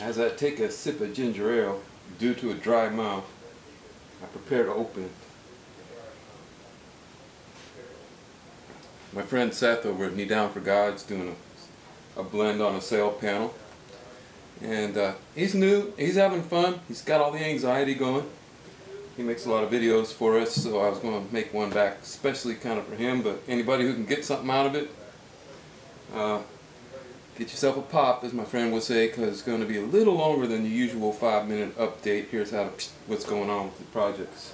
As I take a sip of ginger ale, due to a dry mouth, I prepare to open it. My friend Seth over at Knee Down for God's doing a blend on a sail panel. And he's new, he's having fun, he's got all the anxiety going. He makes a lot of videos for us, so I was going to make one back especially kind of for him, but anybody who can get something out of it, get yourself a pop, as my friend would say, because it's going to be a little longer than the usual 5-minute update. Here's what's going on with the projects.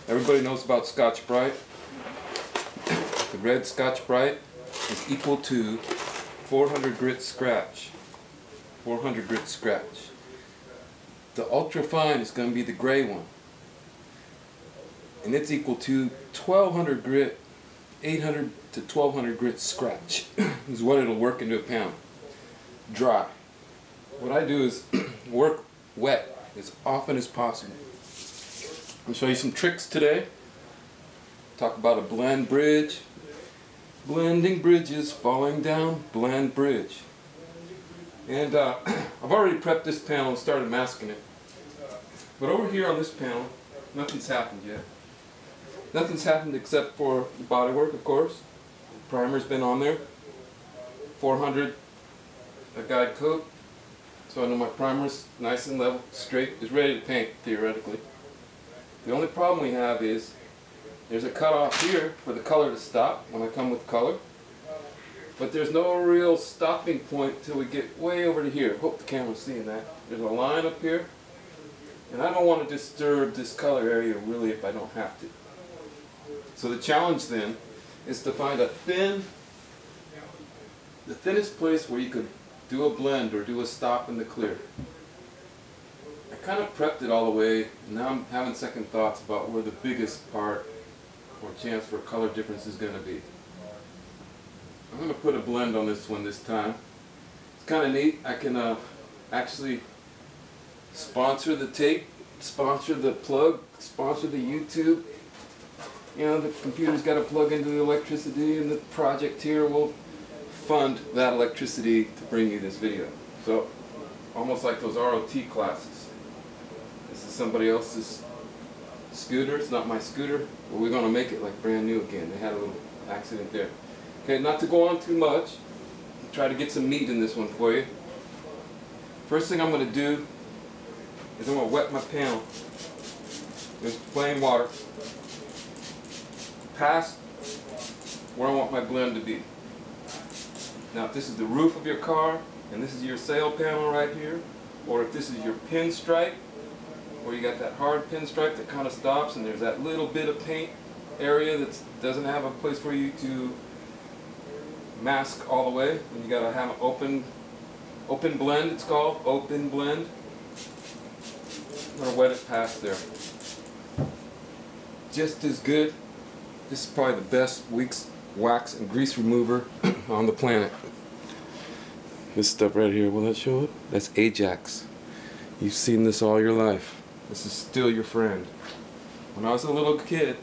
Everybody knows about Scotch Brite. The red Scotch Brite is equal to 400 grit scratch. 400 grit scratch. The ultra fine is going to be the gray one, and it's equal to 1200 grit, 800 to 1200 grit scratch is what it'll work into a pound. Dry. What I do is work wet as often as possible. I'll show you some tricks today. Talk about a blend bridge. Blending bridges, falling down, blend bridge. And I've already prepped this panel and started masking it. But over here on this panel, nothing's happened yet. Nothing's happened except for the bodywork, of course. The primer's been on there. 400 a guide coat. So I know my primer's nice and level, straight, is ready to paint, theoretically. The only problem we have is there's a cutoff here for the color to stop when I come with color. But there's no real stopping point till we get way over to here. Hope the camera's seeing that. There's a line up here, and I don't want to disturb this color area really if I don't have to. So the challenge then is to find the thinnest place where you could do a blend or do a stop in the clear. I kind of prepped it all the way, and now I'm having second thoughts about where the biggest part or chance for color difference is going to be. I'm going to put a blend on this one this time. It's kind of neat. I can actually sponsor the tape, sponsor the plug, sponsor the YouTube. You know, the computer's got to plug into the electricity, and the project here will fund that electricity to bring you this video. So, almost like those ROT classes. This is somebody else's scooter. It's not my scooter, but we're going to make it like brand new again. They had a little accident there. Okay, not to go on too much, try to get some meat in this one for you. First thing I'm going to do is I'm going to wet my panel with plain water past where I want my blend to be. Now if this is the roof of your car and this is your sail panel right here, or if this is your pinstripe, where you got that hard pinstripe that kind of stops and there's that little bit of paint area that doesn't have a place for you to mask all the way, and you gotta have an open blend, it's called, open blend. I'm gonna wet it past there. Just as good. This is probably the best wax and grease remover on the planet. This stuff right here, will that show it? That's Ajax. You've seen this all your life. This is still your friend. When I was a little kid,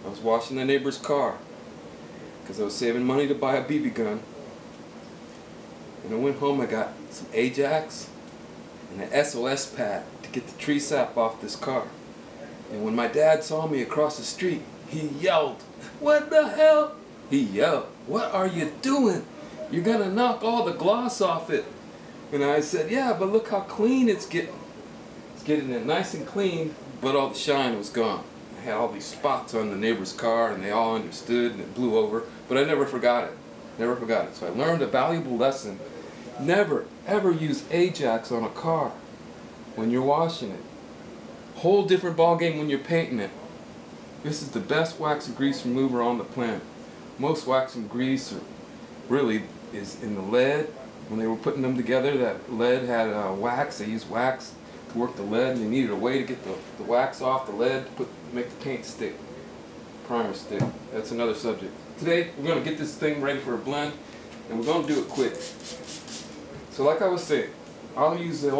I was washing the neighbor's car because I was saving money to buy a BB gun. And I went home, I got some Ajax and an SOS pad to get the tree sap off this car. And when my dad saw me across the street, he yelled, "What the hell?" He yelled, "What are you doing? You're gonna knock all the gloss off it." And I said, "Yeah, but look how clean it's getting. It's getting it nice and clean, but all the shine was gone." I had all these spots on the neighbor's car, and they all understood, and it blew over. But I never forgot it. Never forgot it. So I learned a valuable lesson. Never, ever use Ajax on a car when you're washing it. Whole different ballgame when you're painting it. This is the best wax and grease remover on the planet. Most wax and grease really is in the lead. When they were putting them together, that lead had wax. They used wax to work the lead, and they needed a way to get the wax off the lead to make the paint stick, primer stick. That's another subject. Today we're going to get this thing ready for a blend, and we're going to do it quick. So like I was saying, I'll use the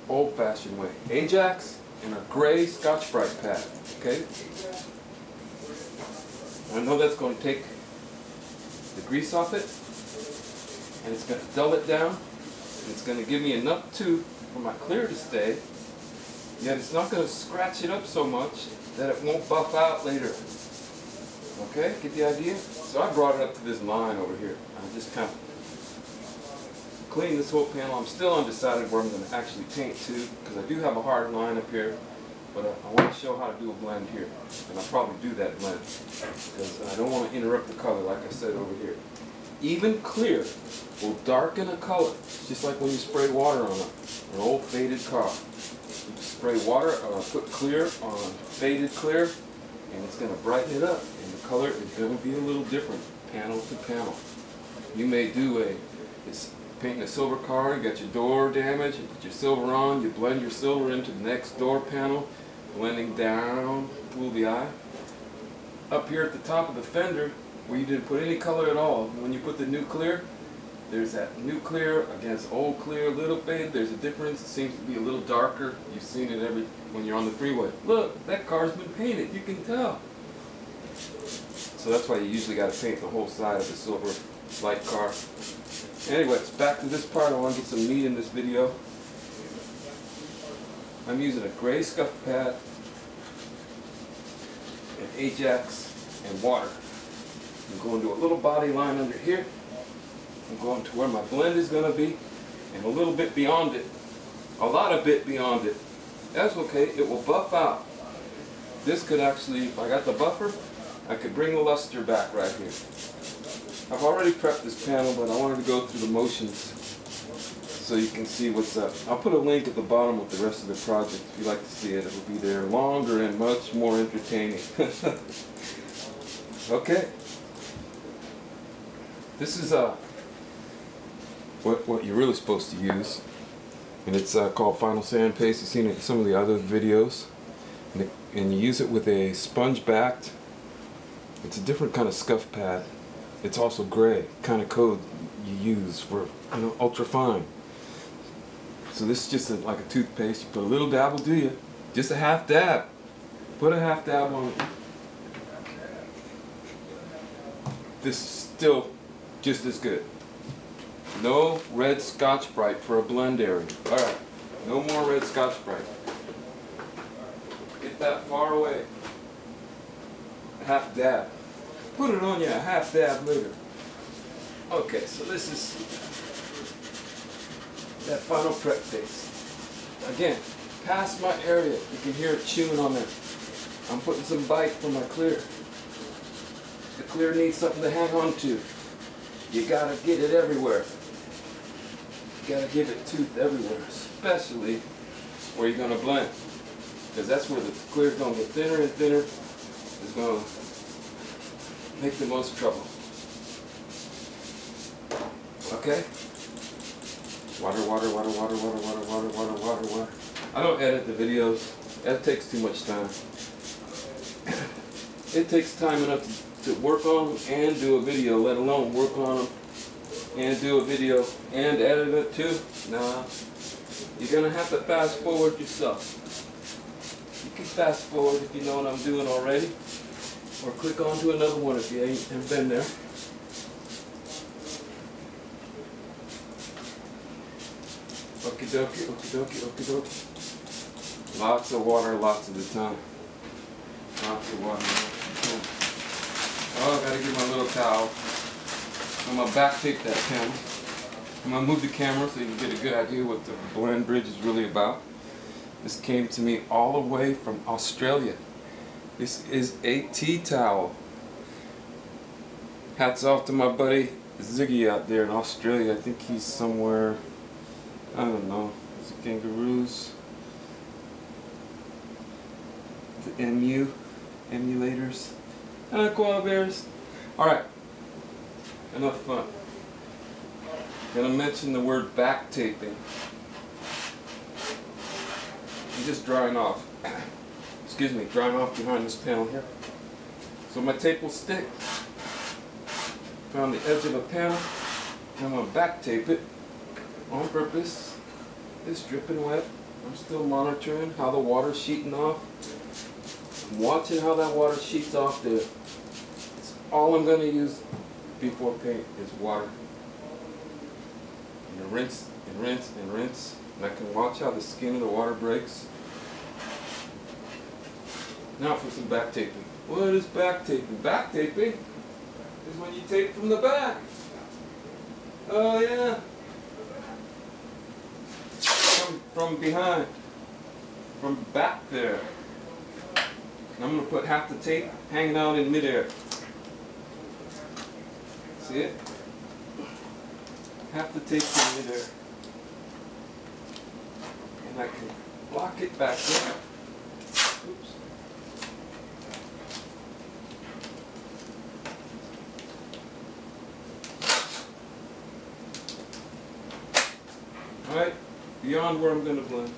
old-fashioned way. Ajax and a gray Scotch Brite pad. Okay? I know that's going to take the grease off it, and it's going to dull it down, It's going to give me enough tooth for my clear to stay, yet it's not going to scratch it up so much that it won't buff out later. Okay, get the idea? So I brought it up to this line over here. I just kind of cleaned this whole panel. I'm still undecided where I'm going to actually paint to, because I do have a hard line up here, but I want to show how to do a blend here. And I'll probably do that blend, because I don't want to interrupt the color like I said over here. Even clear will darken a color, just like when you spray water on an old faded car. You spray water, put clear on faded clear, and it's going to brighten it up, and the color is going to be a little different panel to panel. You may do painting a silver car, you got your door damaged, you put your silver on, you blend your silver into the next door panel, blending down, pull the eye. Up here at the top of the fender, where you didn't put any color at all, when you put the new clear, there's that new clear against old clear, little fade, there's a difference. It seems to be a little darker. You've seen it when you're on the freeway. Look, that car's been painted, you can tell. So that's why you usually got to paint the whole side of the silver light car. Anyways, back to this part. I want to get some meat in this video. I'm using a gray scuff pad, an Ajax, and water. I'm going to a little body line under here. I'm going to where my blend is going to be, and a little bit beyond it. A lot of bit beyond it. That's okay, it will buff out. This could actually, if I got the buffer, I could bring the luster back right here. I've already prepped this panel, but I wanted to go through the motions so you can see what's up. I'll put a link at the bottom with the rest of the project. If you'd like to see it, it'll be there longer and much more entertaining. Okay. This is what you're really supposed to use, and it's called Final Sand Paste. You've seen it in some of the other videos, and you use it with a sponge backed. It's a different kind of scuff pad. It's also gray, kind of code you use for ultra fine. So this is just like a toothpaste. You put a little dab will do you, just a half dab. Put a half dab on it. This is still just as good. No red Scotch-Brite for a blend area. Alright, no more red Scotch-Brite. Get that far away. Half dab. Put it on you a half dab later. Okay, so this is that final prep paste. Again, past my area. You can hear it chewing on there. I'm putting some bite for my clear. The clear needs something to hang on to. You gotta get it everywhere. You gotta give it tooth everywhere, especially where you're gonna blend. Because that's where the clear's gonna get thinner and thinner. It's gonna make the most trouble. Okay? Water, water, water, water, water, water, water, water, water, water. I don't edit the videos. That takes too much time. It takes time enough to work on them and do a video, let alone work on them and do a video and edit it too. Nah, you're gonna have to fast forward yourself. You can fast forward if you know what I'm doing already, or click on to another one if you haven't been there. Okie dokie, okie dokie, okie dokie. Lots of water, lots of the time. Lots of water, lots of the time. Oh, I gotta get my little towel. I'm gonna back tape that panel. I'm gonna move the camera so you can get a good idea what the blend bridge is really about. This came to me all the way from Australia. This is a tea towel. Hats off to my buddy Ziggy out there in Australia. I think he's somewhere, I don't know, is it kangaroos? The emulators? Koala bears. Alright, enough fun. Gonna mention the word back taping. I'm just drying off. Excuse me, drying off behind this panel here. So my tape will stick. Found the edge of a panel. And I'm gonna back tape it on purpose. It's dripping wet. I'm still monitoring how the water's sheeting off. I'm watching how that water sheets off there. All I'm going to use before paint is water. and rinse and rinse and rinse. And I can watch how the skin of the water breaks. Now for some back taping. What is back taping? Back taping is when you tape from the back. Oh yeah. From behind. From back there. And I'm going to put half the tape hanging out in midair. See it? Half the tape in midair. And I can lock it back there. Oops. Alright, beyond where I'm going to blend.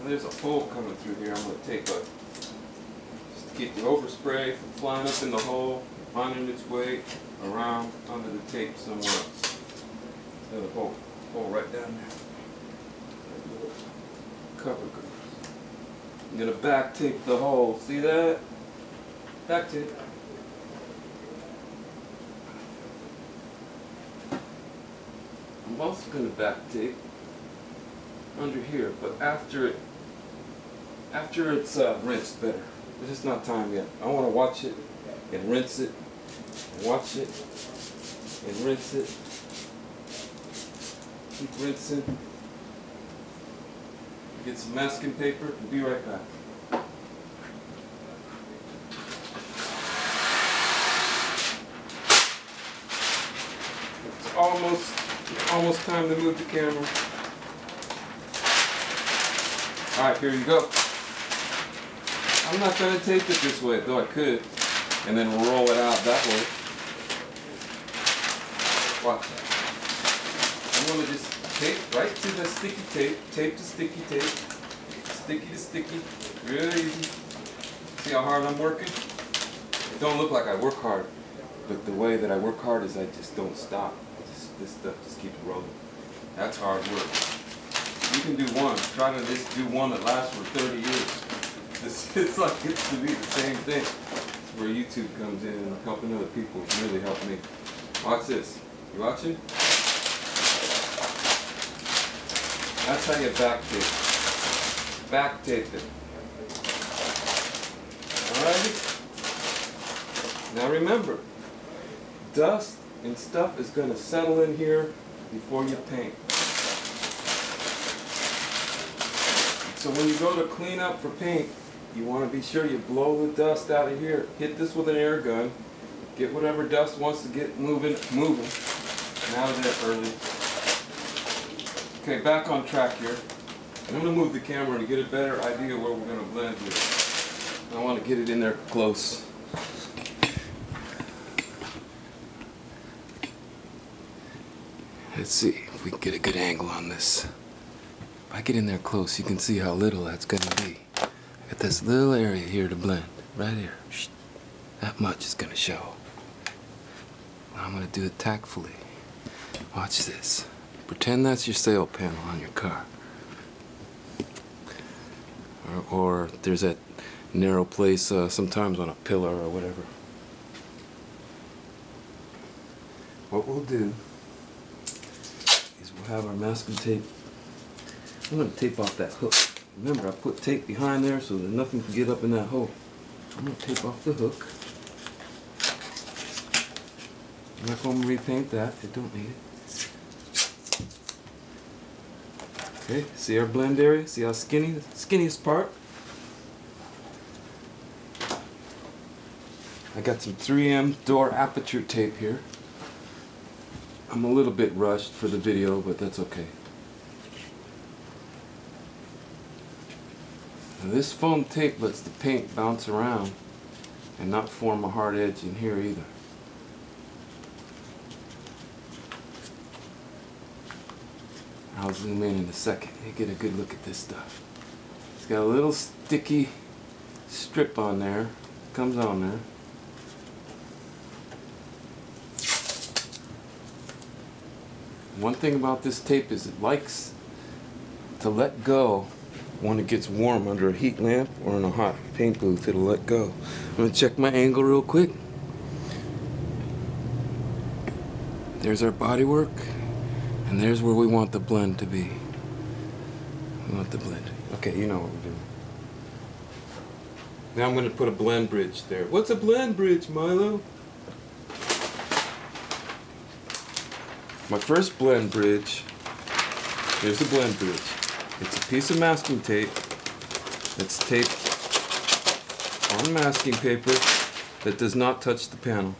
And there's a hole coming through here. I'm going to take just to keep the overspray from flying up in the hole, finding its way around under the tape somewhere else. There's a hole right down there. Cover goes. I'm going to back tape the hole. See that? Back tape. I'm also going to back tape under here, but after it's rinsed better. It's just not time yet. I want to watch it and rinse it, and watch it and rinse it. Keep rinsing. Get some masking paper and be right back. It's almost time to move the camera. Alright, here you go. I'm not going to tape it this way, though I could, and then roll it out that way. Watch that. I'm going to just tape right to the sticky tape, tape to sticky tape, sticky to sticky, really easy. See how hard I'm working? It don't look like I work hard, but the way that I work hard is I just don't stop. This stuff just keeps rolling. That's hard work. You can do one. Try to just do one that lasts for 30 years. It's like it's to be the same thing. That's where YouTube comes in and helping other people really help me. Watch this. You watching? That's how you back tape. Back tape it. Alrighty? Now remember, dust and stuff is going to settle in here before you paint. So when you go to clean up for paint, you want to be sure you blow the dust out of here. Hit this with an air gun. Get whatever dust wants to get moving, and out of there early. Okay, back on track here. I'm going to move the camera to get a better idea where we're going to blend here. I want to get it in there close. Let's see if we can get a good angle on this. If I get in there close, you can see how little that's going to be. I got this little area here to blend, right here. That much is going to show. I'm going to do it tactfully. Watch this. Pretend that's your sail panel on your car. Or there's that narrow place sometimes on a pillar or whatever. What we'll do is we'll have our masking tape. I'm going to tape off that hook. Remember, I put tape behind there so that nothing can get up in that hole. I'm going to tape off the hook. I'm not going to repaint that. I don't need it. Okay, see our blend area? See how skinny? The skinniest part. I got some 3M door aperture tape here. I'm a little bit rushed for the video, but that's okay. Now this foam tape lets the paint bounce around and not form a hard edge in here either. I'll zoom in a second and get a good look at this stuff. It's got a little sticky strip on there. Comes on there. One thing about this tape is it likes to let go when it gets warm under a heat lamp or in a hot paint booth. It'll let go. I'm going to check my angle real quick. There's our body work. And there's where we want the blend to be. We want the blend. Okay, you know what we're doing. Now I'm going to put a blend bridge there. What's a blend bridge, Milo? My first blend bridge, here's the blend bridge. It's a piece of masking tape that's taped on masking paper that does not touch the panel.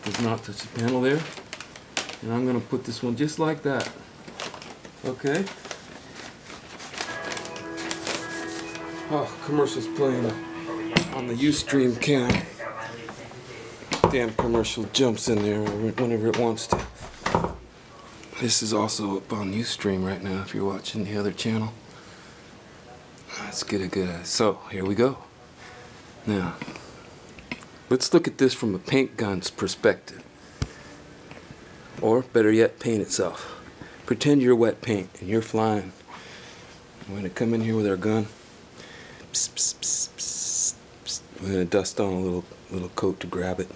Does not touch the panel there. And I'm going to put this one just like that. Okay? Oh, commercial's playing on the Ustream cam. Damn commercial jumps in there whenever it wants to. This is also up on Ustream right now if you're watching the other channel. Let's get a good eye. So, here we go. Now, let's look at this from a paint gun's perspective. Or, better yet, paint itself. Pretend you're wet paint and you're flying. We're going to come in here with our gun. Psst, psst, psst, psst, psst. We're going to dust on a little coat to grab it.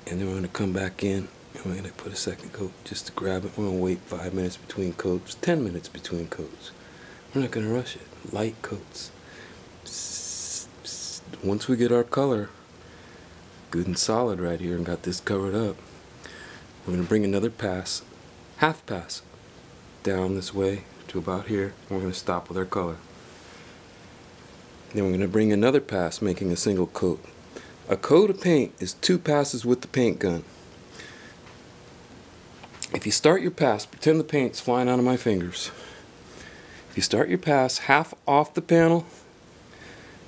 And then we're going to come back in and we're going to put a second coat just to grab it. We're going to wait 5 minutes between coats, 10 minutes between coats. We're not going to rush it. Light coats. Psst, psst. Once we get our color good and solid right here and got this covered up, we're going to bring another pass, half pass, down this way to about here. And we're going to stop with our color. Then we're going to bring another pass, making a single coat. A coat of paint is 2 passes with the paint gun. If you start your pass, pretend the paint's flying out of my fingers. If you start your pass half off the panel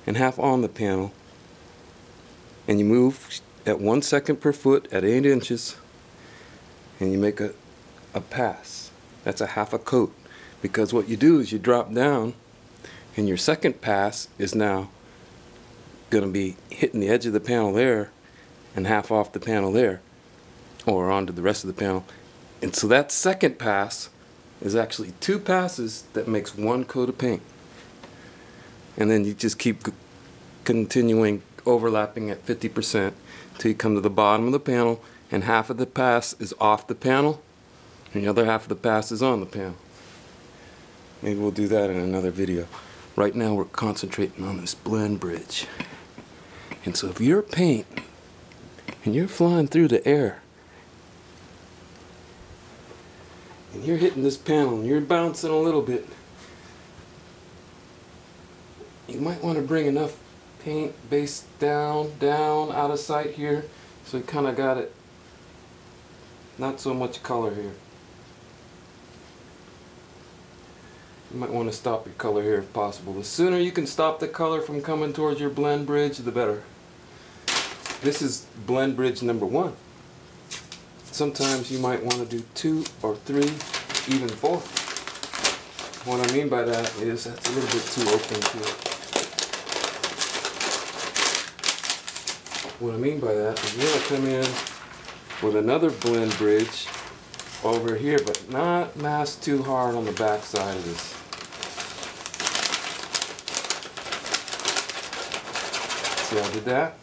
and half on the panel, and you move at 1 second per foot at 8 inches, and you make a pass, that's a half a coat. Because what you do is you drop down, and your second pass is now going to be hitting the edge of the panel there and half off the panel there, or onto the rest of the panel. And so that second pass is actually 2 passes that makes 1 coat of paint. And then you just keep continuing overlapping at 50% until you come to the bottom of the panel and half of the pass is off the panel and the other half of the pass is on the panel. Maybe we'll do that in another video. Right now we're concentrating on this blend bridge. And so if you're paint and you're flying through the air and you're hitting this panel and you're bouncing a little bit, you might want to bring enough paint base down out of sight here so you kind of got it, not so much color here. You might want to stop your color here if possible. The sooner you can stop the color from coming towards your blend bridge, the better. This is blend bridge number 1. Sometimes you might want to do 2 or 3, even 4. What I mean by that is that's a little bit too open to it. What I mean by that is you're going to come in with another blend bridge over here, but not mask too hard on the back side of this. See how I did that?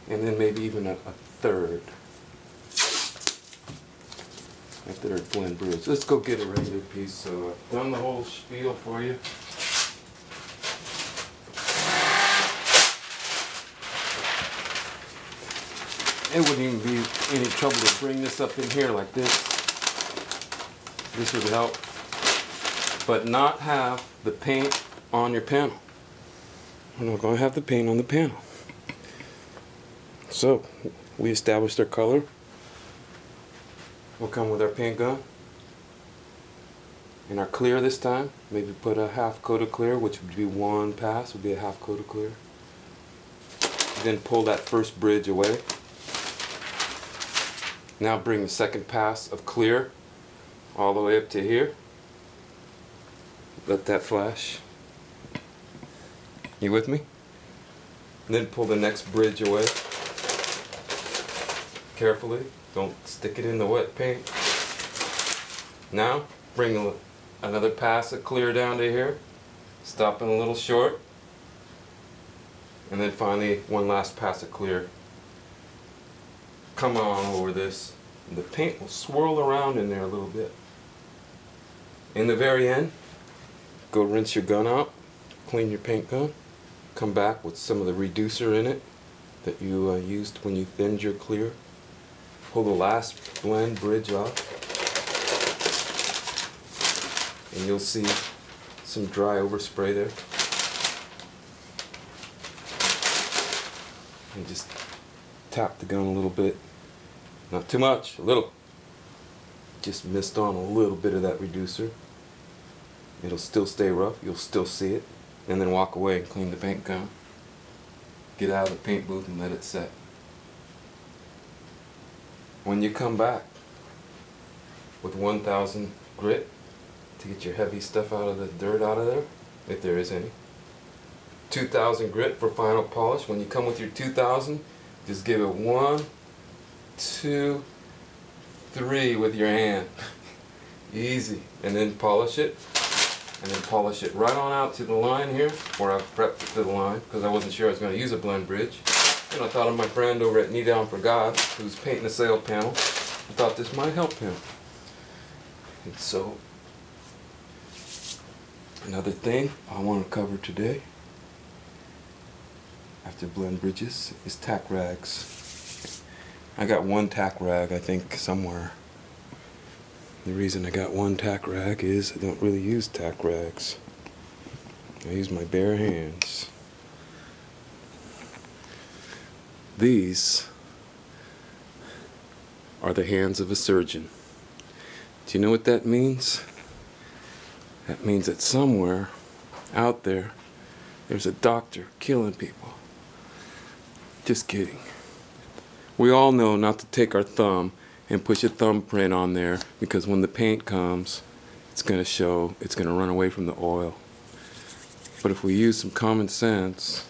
And then maybe even a third blend bridge. Let's go get a regular piece. So I've done the whole spiel for you. It wouldn't even be any trouble to bring this up in here like this. This would help. But not have the paint on your panel. We're not going to have the paint on the panel. So, we established our color. We'll come with our paint gun. And our clear this time. Maybe put a half coat of clear, which would be 1 pass, would be a half coat of clear. Then pull that first bridge away. Now bring the second pass of clear all the way up to here. Let that flash. You with me? And then pull the next bridge away. Carefully. Don't stick it in the wet paint. Now bring another pass of clear down to here. Stopping a little short. And then finally one last pass of clear come on over this, and the paint will swirl around in there a little bit. In the very end, go rinse your gun out, clean your paint gun, come back with some of the reducer in it that you used when you thinned your clear. Pull the last blend bridge off, and you'll see some dry overspray there. And just tap the gun a little bit. Not too much, a little. Just mist on a little bit of that reducer. It'll still stay rough, you'll still see it. And then walk away and clean the paint gun. Get out of the paint booth and let it set. When you come back with 1000 grit to get your heavy stuff out of the dirt out of there, if there is any. 2000 grit for final polish. When you come with your 2000, just give it 1, 2, 3 with your hand. Easy. And then polish it. And then polish it right on out to the line here, where I've prepped it to the line, because I wasn't sure I was going to use a blend bridge. And I thought of my friend over at Knee Down for God, who's painting a sail panel. I thought this might help him. And so, another thing I want to cover today, after blend bridges, is tack rags. I got one tack rag, I think, somewhere. The reason I got one tack rag is I don't really use tack rags. I use my bare hands. These are the hands of a surgeon. Do you know what that means? That means that somewhere out there, there's a doctor killing people. Just kidding. We all know not to take our thumb and push a thumbprint on there, because when the paint comes, it's going to show, it's going to run away from the oil. But if we use some common sense,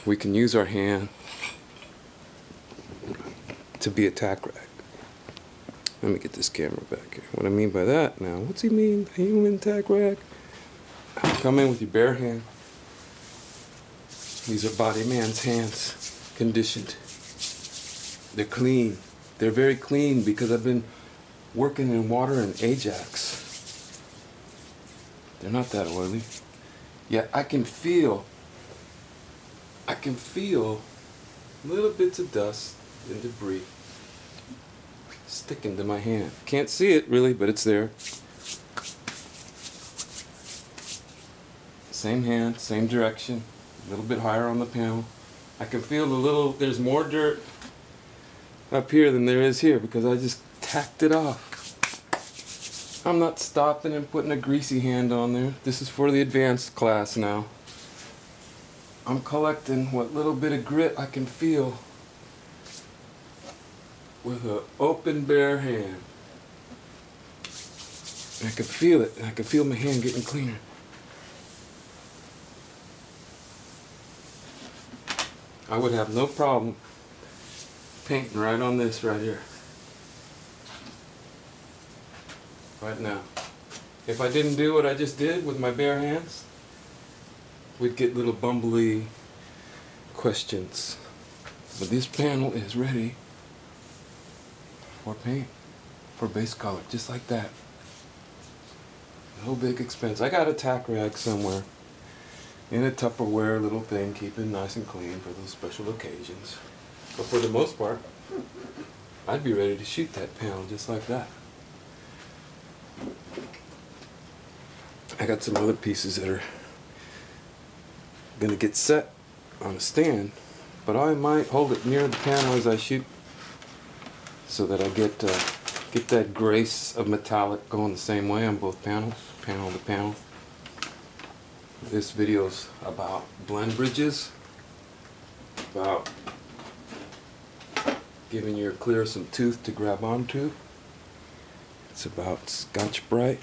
we can use our hand to be a tack rag. Let me get this camera back here. What I mean by that now, what's he mean? A human tack rag? Come in with your bare hand. These are body man's hands, conditioned. They're clean. They're very clean because I've been working in water and Ajax. They're not that oily. Yet I can feel little bits of dust and debris sticking to my hand. Can't see it really, but it's there. Same hand, same direction, a little bit higher on the panel. I can feel there's more dirt up here than there is here because I just tacked it off. I'm not stopping and putting a greasy hand on there. This is for the advanced class now. I'm collecting what little bit of grit I can feel with an open bare hand. And I can feel it, and I can feel my hand getting cleaner. I would have no problem painting right on this right here. Right now. If I didn't do what I just did with my bare hands, we'd get little bumbly questions. But this panel is ready for paint, for base color, just like that. No big expense. I got a tack rag somewhere in a Tupperware little thing, keep it nice and clean for those special occasions. But for the most part, I'd be ready to shoot that panel just like that. I got some other pieces that are gonna get set on a stand, but I might hold it near the panel as I shoot so that I get that grace of metallic going the same way on both panels, panel to panel. This video's about blend bridges, about giving your clear some tooth to grab onto. It's about Scotch-Brite.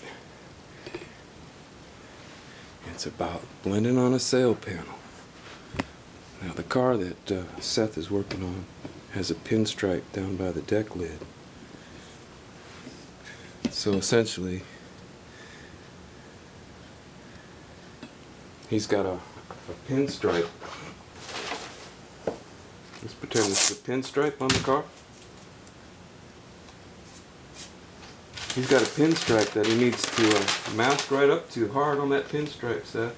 It's about blending on a sail panel. Now the car that Seth is working on has a pinstripe down by the deck lid. So essentially, he's got a pinstripe Let's pretend this is a pinstripe on the car. He's got a pinstripe that he needs to mount right up to hard on that pinstripe set.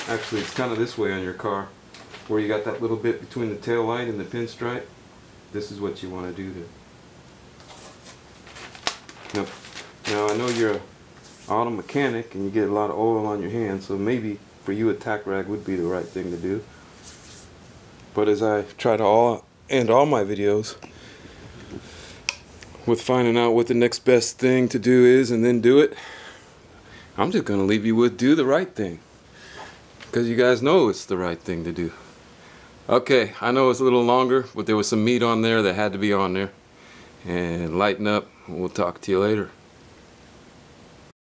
Actually, it's kind of this way on your car, where you got that little bit between the tail light and the pinstripe. This is what you want to do there. Now I know you're an auto mechanic and you get a lot of oil on your hands, so maybe for you a tack rag would be the right thing to do. But as I try to end all my videos with finding out what the next best thing to do is and then do it, I'm just going to leave you with do the right thing. Because you guys know it's the right thing to do. Okay, I know it's a little longer, but there was some meat on there that had to be on there. And lighten up, we'll talk to you later.